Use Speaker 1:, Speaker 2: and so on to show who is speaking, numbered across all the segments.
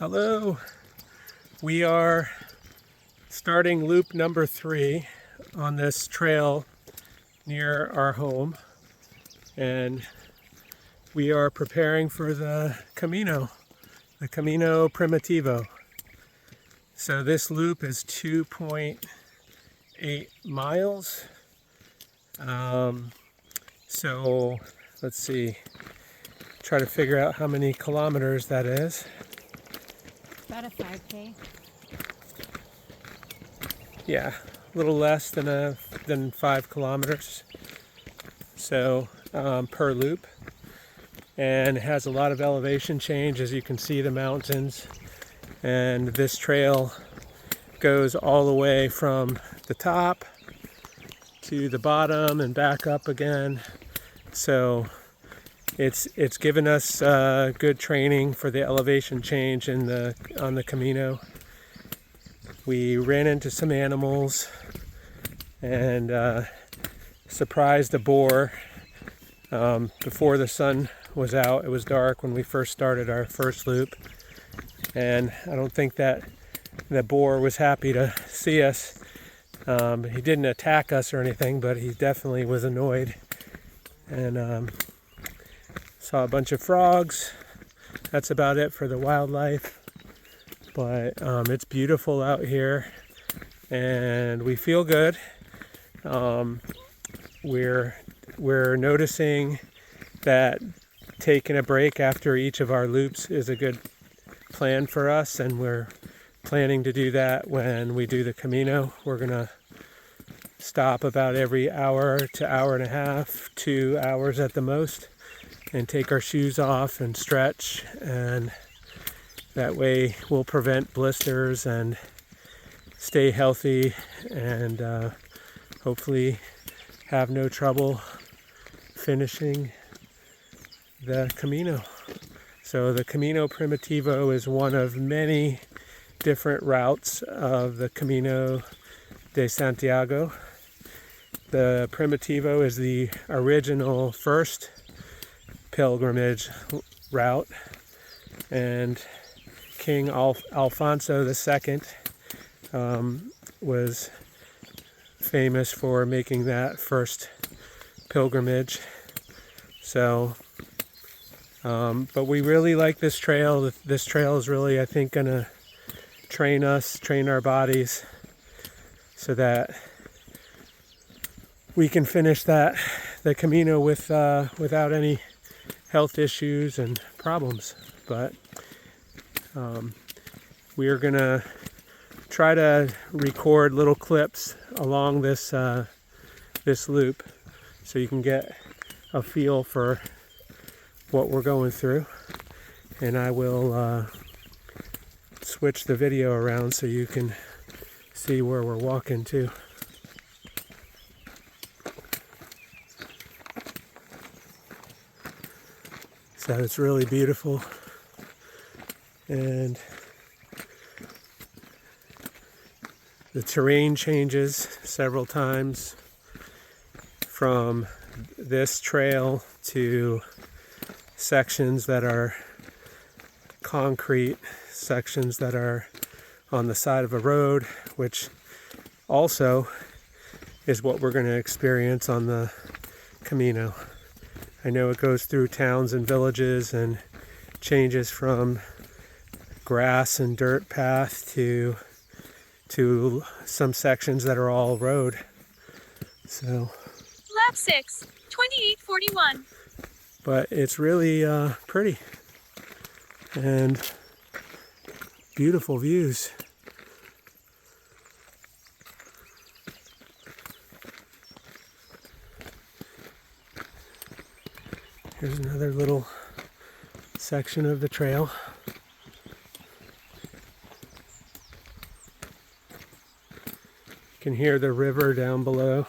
Speaker 1: Hello, we are starting loop number 3 on this trail near our home, and we are preparing for the Camino Primitivo. So this loop is 2.8 miles. So let's see, try to figure out how many kilometers that is.
Speaker 2: About a 5K.
Speaker 1: Yeah, a little less than 5 kilometers. So per loop, and it has a lot of elevation change. As you can see, the mountains, and this trail goes all the way from the top to the bottom and back up again. So it's given us good training for the elevation change on the Camino. We ran into some animals and surprised a boar before the sun was out. It was dark when we first started our first loop, and I don't think that the boar was happy to see us. He didn't attack us or anything, but he definitely was annoyed. And saw a bunch of frogs. That's about it for the wildlife. But it's beautiful out here, and we feel good. We're noticing that taking a break after each of our loops is a good plan for us, and we're planning to do that when we do the Camino. We're gonna stop about every hour to hour and a half, 2 hours at the most, and take our shoes off and stretch, and that way we'll prevent blisters and stay healthy, and hopefully have no trouble finishing the Camino. So the Camino Primitivo is one of many different routes of the Camino de Santiago. The Primitivo is the original first pilgrimage route, and King Alfonso II was famous for making that first pilgrimage. So but we really like this trail. This trail is really, I think, gonna train our bodies so that we can finish the Camino without any health issues and problems. But we are gonna try to record little clips along this loop so you can get a feel for what we're going through, and I will switch the video around so you can see where we're walking to. So it's really beautiful, and the terrain changes several times from this trail to sections that are concrete, sections that are on the side of a road, which also is what we're going to experience on the Camino. I know it goes through towns and villages and changes from grass and dirt path to some sections that are all road. So
Speaker 3: lap 6, 2841.
Speaker 1: But it's really pretty and beautiful views. Here's another little section of the trail. You can hear the river down below.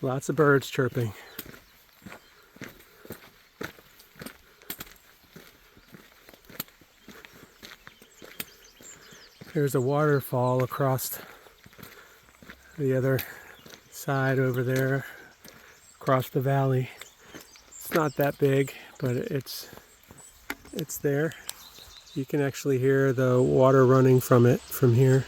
Speaker 1: Lots of birds chirping. There's a waterfall across the other side over there, across the valley. It's not that big, but it's there. You can actually hear the water running from it from here.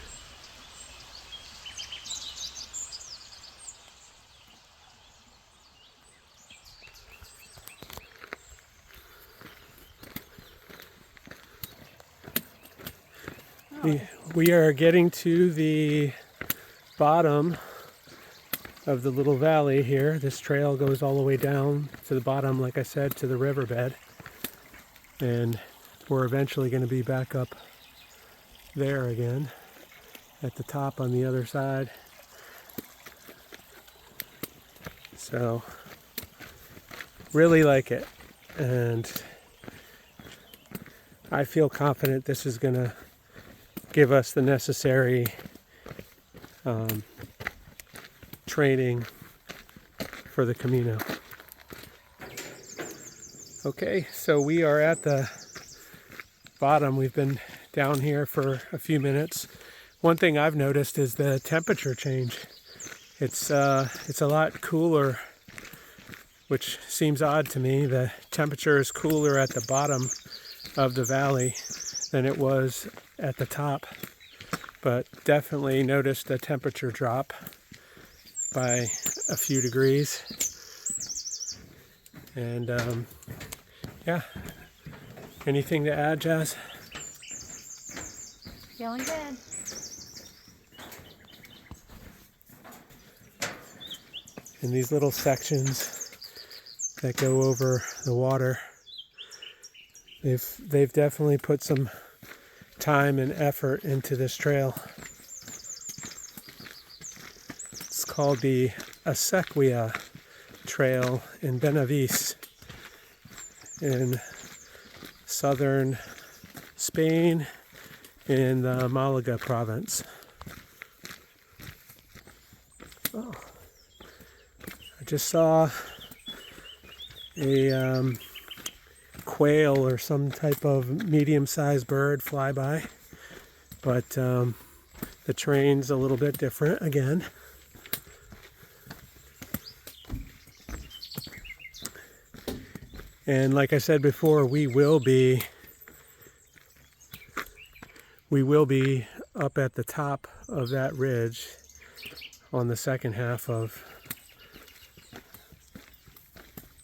Speaker 1: We are getting to the bottom of the little valley here. This trail goes all the way down to the bottom, like I said, to the riverbed. And we're eventually going to be back up there again at the top on the other side. So, really like it. And I feel confident this is going to give us the necessary training for the Camino. Okay, so we are at the bottom. We've been down here for a few minutes. One thing I've noticed is the temperature change. It's a lot cooler, which seems odd to me. The temperature is cooler at the bottom of the valley than it was at the top, but definitely noticed a temperature drop by a few degrees. And yeah, anything to add, Jazz?
Speaker 2: Feeling good.
Speaker 1: In these little sections that go over the water, they've definitely put some time and effort into this trail. It's called the Acequia Trail in Benavides in southern Spain in the Malaga province. Oh, I just saw a quail or some type of medium-sized bird fly by, but the terrain's a little bit different again. And like I said before, we will be up at the top of that ridge on the second half of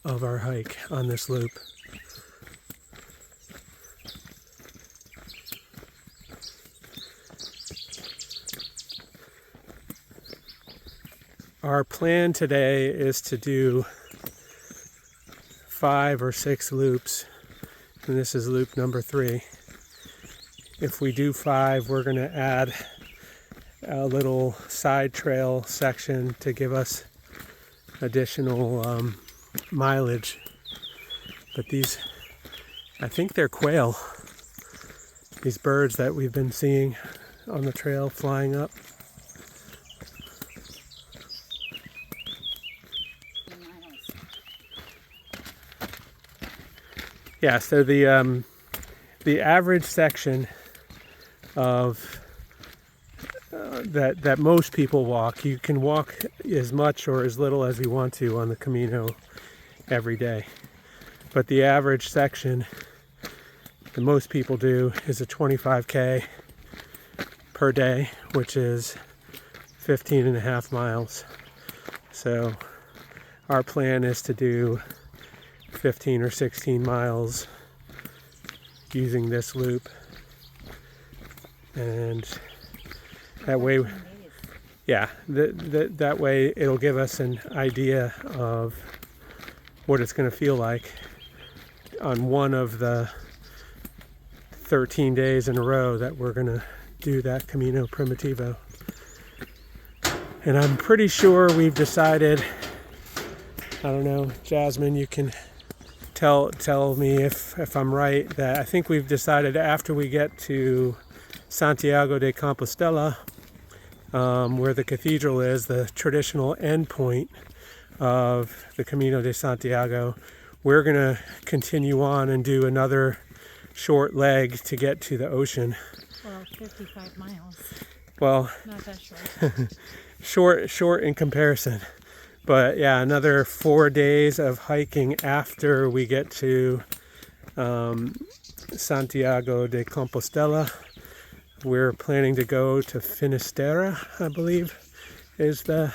Speaker 1: our hike on this loop. Our plan today is to do 5 or 6 loops, and this is loop number 3. If we do 5, we're going to add a little side trail section to give us additional mileage. But these, I think they're quail, these birds that we've been seeing on the trail flying up. Yeah, so the average section of that most people walk, you can walk as much or as little as you want to on the Camino every day. But the average section that most people do is a 25K per day, which is 15.5 miles. So our plan is to do 15 or 16 miles using this loop, and that way, yeah, that way it'll give us an idea of what it's going to feel like on one of the 13 days in a row that we're going to do that Camino Primitivo. And I'm pretty sure we've decided, I don't know, Jasmine, you can tell me if I'm right, that I think we've decided after we get to Santiago de Compostela, where the cathedral is, the traditional endpoint of the Camino de Santiago, we're going to continue on and do another short leg to get to the ocean.
Speaker 2: Well, 55 miles.
Speaker 1: Well,
Speaker 2: Not that short.
Speaker 1: short in comparison. But yeah, another 4 days of hiking after we get to Santiago de Compostela. We're planning to go to Finisterre, I believe, is the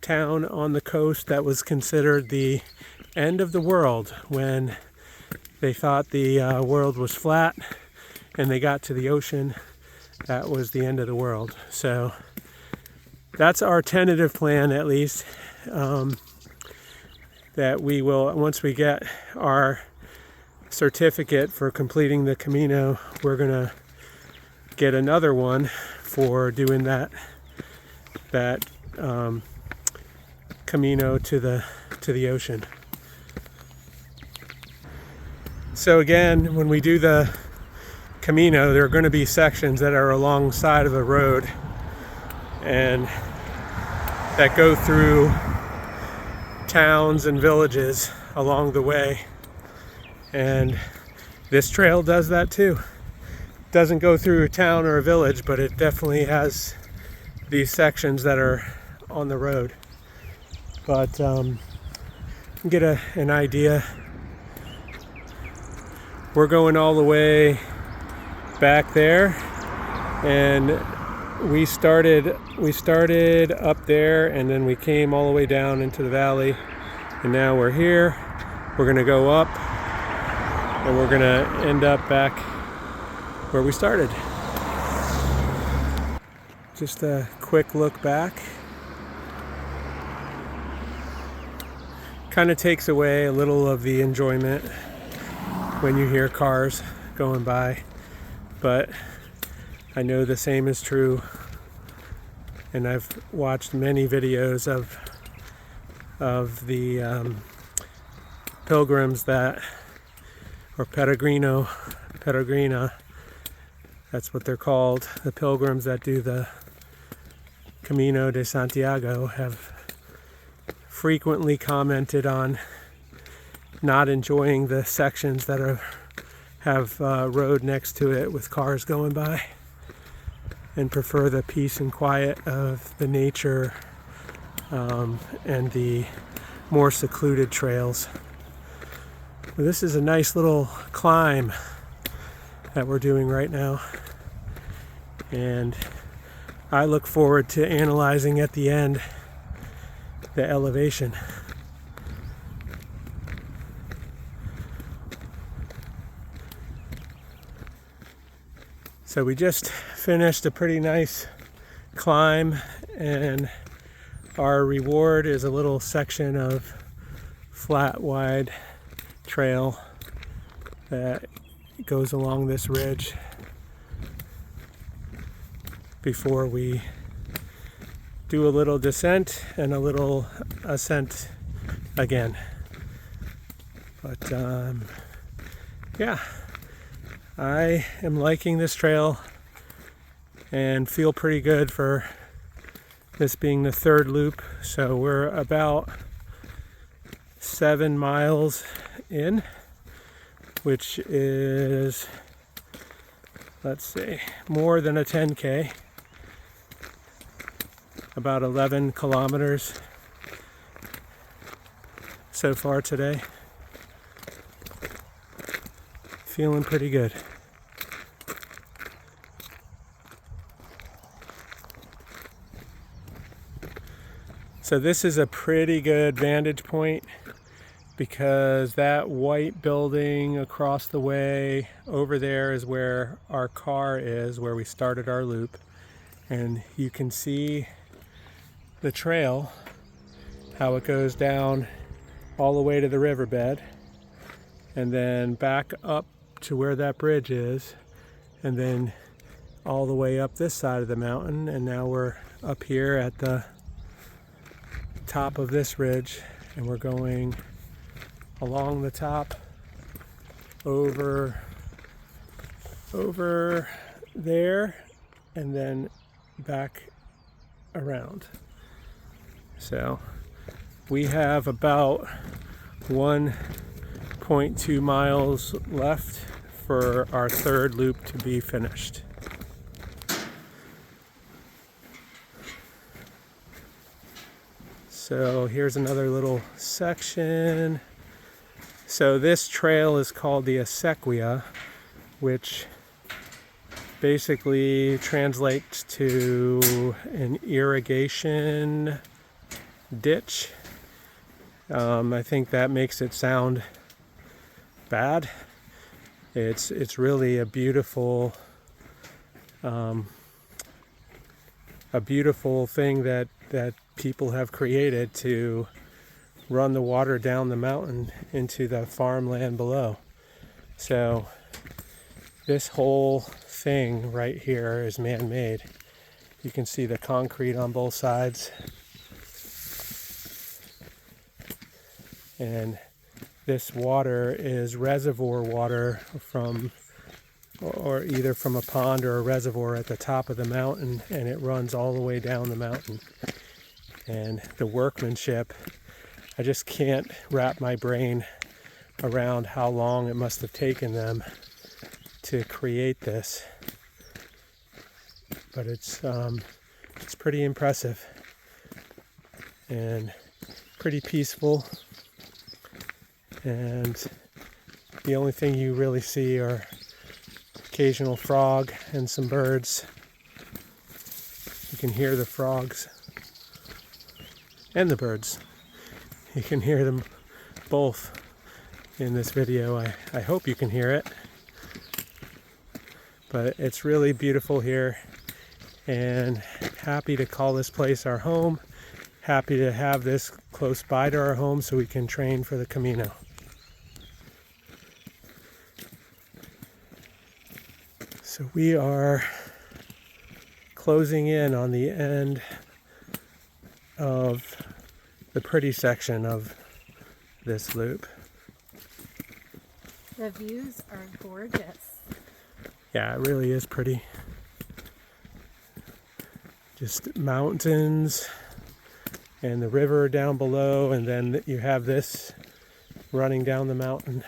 Speaker 1: town on the coast that was considered the end of the world when they thought the world was flat and they got to the ocean. That was the end of the world. So that's our tentative plan, at least. That we will, once we get our certificate for completing the Camino, we're gonna get another one for doing that Camino to the ocean. So again, when we do the Camino, there are going to be sections that are alongside of the road and that go through towns and villages along the way, and this trail does that too. It doesn't go through a town or a village, but it definitely has these sections that are on the road. But get an idea. We're going all the way back there, and we started up there, and then we came all the way down into the valley, and now we're here. We're gonna go up, and we're gonna end up back where we started. Just a quick look back. Kind of takes away a little of the enjoyment when you hear cars going by, but I know the same is true, and I've watched many videos of the pilgrims that, or peregrina, that's what they're called, the pilgrims that do the Camino de Santiago, have frequently commented on not enjoying the sections that have road next to it with cars going by, and prefer the peace and quiet of the nature and the more secluded trails. Well, this is a nice little climb that we're doing right now, and I look forward to analyzing at the end the elevation. So we just finished a pretty nice climb, and our reward is a little section of flat, wide trail that goes along this ridge before we do a little descent and a little ascent again. But yeah, I am liking this trail and feel pretty good for this being the third loop. So we're about 7 miles in, which is, let's see, more than a 10K, about 11 kilometers so far today. Feeling pretty good. So this is a pretty good vantage point, because that white building across the way over there is where our car is, where we started our loop, and you can see the trail, how it goes down all the way to the riverbed and then back up to where that bridge is, and then all the way up this side of the mountain, and now we're up here at the top of this ridge, and we're going along the top over there and then back around. So we have about 1.2 miles left for our third loop to be finished. So here's another little section. So this trail is called the Acequia, which basically translates to an irrigation ditch. I think that makes it sound bad. It's really a beautiful thing that people have created to run the water down the mountain into the farmland below. So this whole thing right here is man-made. You can see the concrete on both sides. And this water is reservoir water from, or either from a pond or a reservoir at the top of the mountain, and it runs all the way down the mountain. And the workmanship, I just can't wrap my brain around how long it must have taken them to create this. But it's pretty impressive and pretty peaceful. And the only thing you really see are occasional frog and some birds. You can hear the frogs and the birds. You can hear them both in this video. I hope you can hear it. But it's really beautiful here, and happy to call this place our home. Happy to have this close by to our home so we can train for the Camino. So we are closing in on the end of the pretty section of this loop.
Speaker 2: The views are gorgeous.
Speaker 1: Yeah, it really is pretty. Just mountains and the river down below, and then you have this running down the mountain.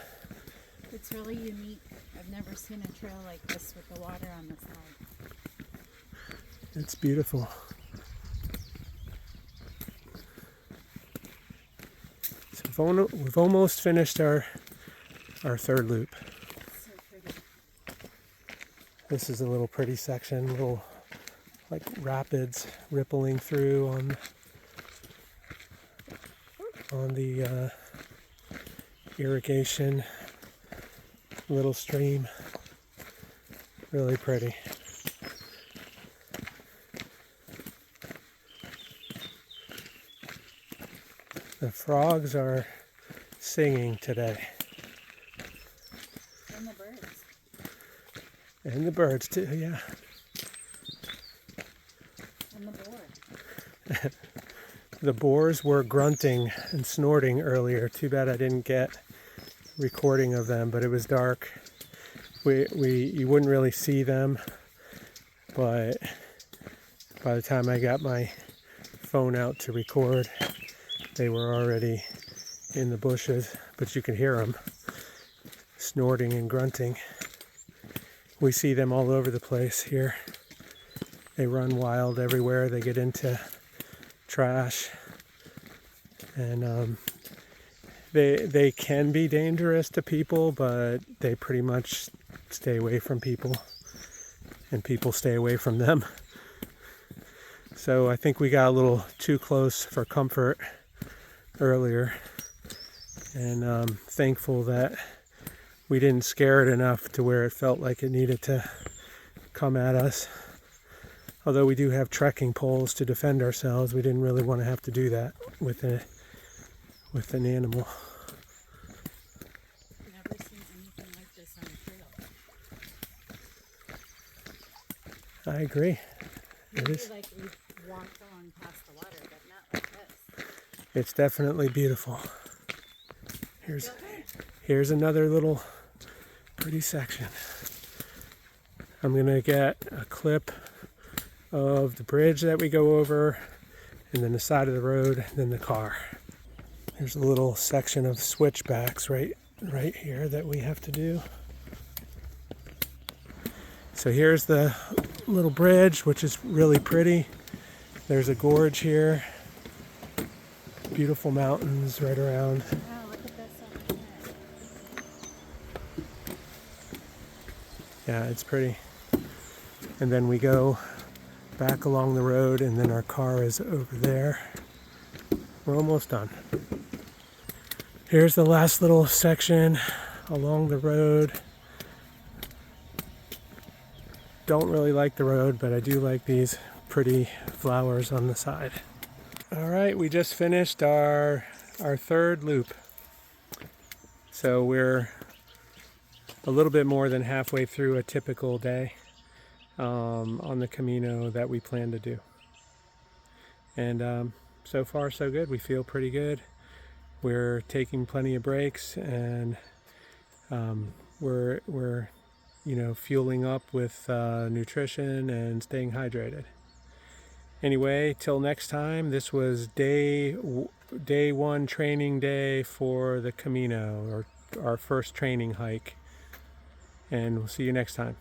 Speaker 2: It's really unique. I've never seen a trail like this with the water on the side.
Speaker 1: It's beautiful. So we've almost finished our third loop.
Speaker 2: So pretty.
Speaker 1: This is a little pretty section, little like rapids rippling through on the irrigation little stream. Really pretty. The frogs are singing today.
Speaker 2: And the birds.
Speaker 1: And the birds too, yeah.
Speaker 2: And the boar.
Speaker 1: The boars were grunting and snorting earlier. Too bad I didn't get recording of them, but it was dark. You wouldn't really see them, but by the time I got my phone out to record, they were already in the bushes, but you could hear them snorting and grunting. We see them all over the place here. They run wild everywhere. They get into trash, and they can be dangerous to people, but they pretty much stay away from people, and people stay away from them. So I think we got a little too close for comfort earlier, and thankful that we didn't scare it enough to where it felt like it needed to come at us. Although we do have trekking poles to defend ourselves, we didn't really want to have to do that with an animal.
Speaker 2: Never seen anything like this on a trail.
Speaker 1: I agree.
Speaker 2: Maybe
Speaker 1: is.
Speaker 2: like we walked along past the water, but not like this.
Speaker 1: It's definitely beautiful. Here's another little pretty section. I'm gonna get a clip of the bridge that we go over, and then the side of the road, and then the car. There's a little section of switchbacks right here that we have to do. So here's the little bridge, which is really pretty. There's a gorge here. beautiful mountains right around.
Speaker 2: Oh, look at this over here.
Speaker 1: Yeah, it's pretty. And then we go back along the road, and then our car is over there. We're almost done. Here's the last little section along the road. Don't really like the road, but I do like these pretty flowers on the side. All right, we just finished our third loop. So we're a little bit more than halfway through a typical day on the Camino that we plan to do. And so far so good. We feel pretty good. We're taking plenty of breaks, and we're fueling up with nutrition and staying hydrated. Anyway, till next time, this was day one training day for the Camino, or our first training hike. And we'll see you next time.